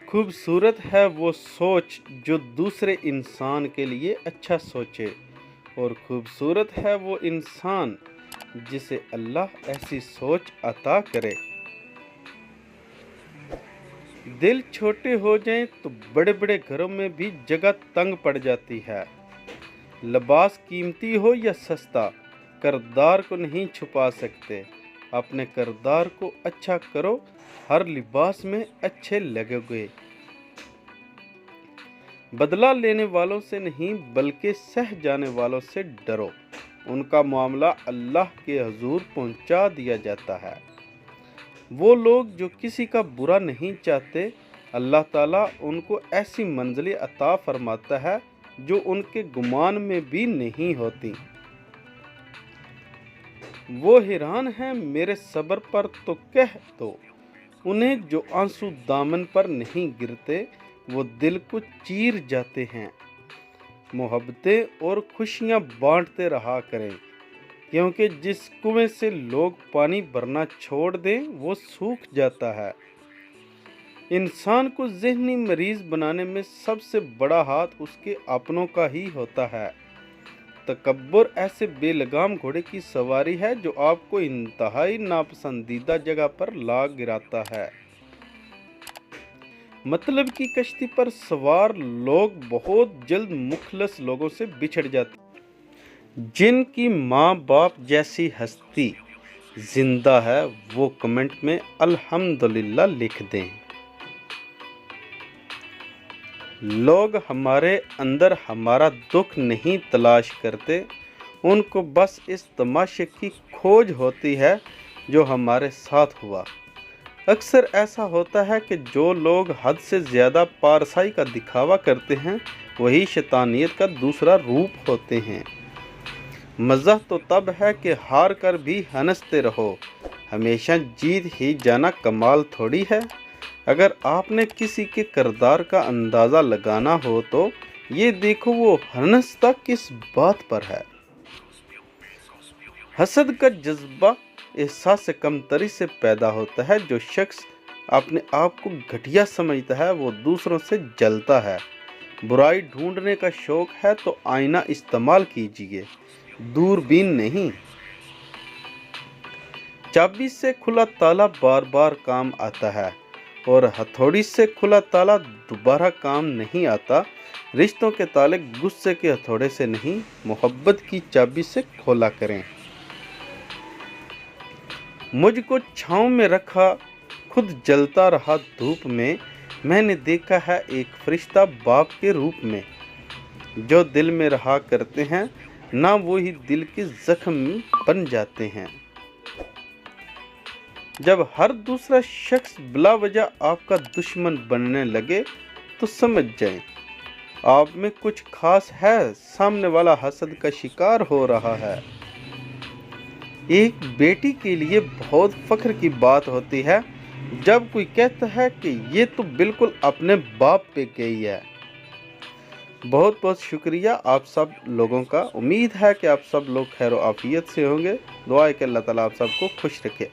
खूबसूरत है वो सोच जो दूसरे इंसान के लिए अच्छा सोचे, और खूबसूरत है वो इंसान जिसे अल्लाह ऐसी सोच अता करे। दिल छोटे हो जाएं तो बड़े बड़े घरों में भी जगह तंग पड़ जाती है। लिबास कीमती हो या सस्ता, किरदार को नहीं छुपा सकते। अपने किरदार को अच्छा करो, हर लिबास में अच्छे लगोगे। बदला लेने वालों से नहीं बल्कि सह जाने वालों से डरो, उनका मामला अल्लाह के हुजूर पहुंचा दिया जाता है। वो लोग जो किसी का बुरा नहीं चाहते, अल्लाह ताला उनको ऐसी मंजिलें अता फरमाता है जो उनके गुमान में भी नहीं होती। वो हैरान हैं मेरे सब्र पर तो कह दो उन्हें, जो आंसू दामन पर नहीं गिरते वो दिल को चीर जाते हैं। मोहब्बतें और खुशियां बांटते रहा करें, क्योंकि जिस कुएं से लोग पानी भरना छोड़ दें वो सूख जाता है। इंसान को ज़हनी मरीज बनाने में सबसे बड़ा हाथ उसके अपनों का ही होता है। तकब्बुर ऐसे बेलगाम घोड़े की सवारी है जो आपको इंतहाई नापसंदीदा जगह पर ला गिराता है। मतलब की कश्ती पर सवार लोग बहुत जल्द मुखलस लोगों से बिछड़ जाते हैं। जिनकी माँ बाप जैसी हस्ती जिंदा है वो कमेंट में अल्हम्दुलिल्लाह लिख दें। लोग हमारे अंदर हमारा दुख नहीं तलाश करते, उनको बस इस तमाशे की खोज होती है जो हमारे साथ हुआ। अक्सर ऐसा होता है कि जो लोग हद से ज़्यादा पारसाई का दिखावा करते हैं वही शैतानियत का दूसरा रूप होते हैं। मज़ा तो तब है कि हार कर भी हंसते रहो, हमेशा जीत ही जाना कमाल थोड़ी है। अगर आपने किसी के किरदार का अंदाज़ा लगाना हो तो ये देखो वो हंसता किस बात पर है। हसद का जज्बा एहसास कमतरी से पैदा होता है। जो शख्स अपने आप को घटिया समझता है वो दूसरों से जलता है। बुराई ढूंढने का शौक है तो आईना इस्तेमाल कीजिए, दूरबीन नहीं। चाबी से खुला ताला बार बार काम आता है और हथौड़ी से खुला ताला दोबारा काम नहीं आता। रिश्तों के ताले गुस्से के हथौड़े से नहीं, मोहब्बत की चाबी से खोला करें। मुझको छाँव में रखा, खुद जलता रहा धूप में। मैंने देखा है एक फरिश्ता बाप के रूप में। जो दिल में रहा करते हैं ना वही दिल के जख्म बन जाते हैं। जब हर दूसरा शख्स बिला वजह आपका दुश्मन बनने लगे तो समझ जाएं आप में कुछ खास है, सामने वाला हसद का शिकार हो रहा है। एक बेटी के लिए बहुत फख्र की बात होती है जब कोई कहता है कि ये तो बिल्कुल अपने बाप पे गई है। बहुत बहुत शुक्रिया आप सब लोगों का। उम्मीद है कि आप सब लोग खैर आफियत से होंगे। दुआ है कि अल्लाह ताला आप सबको खुश रखे।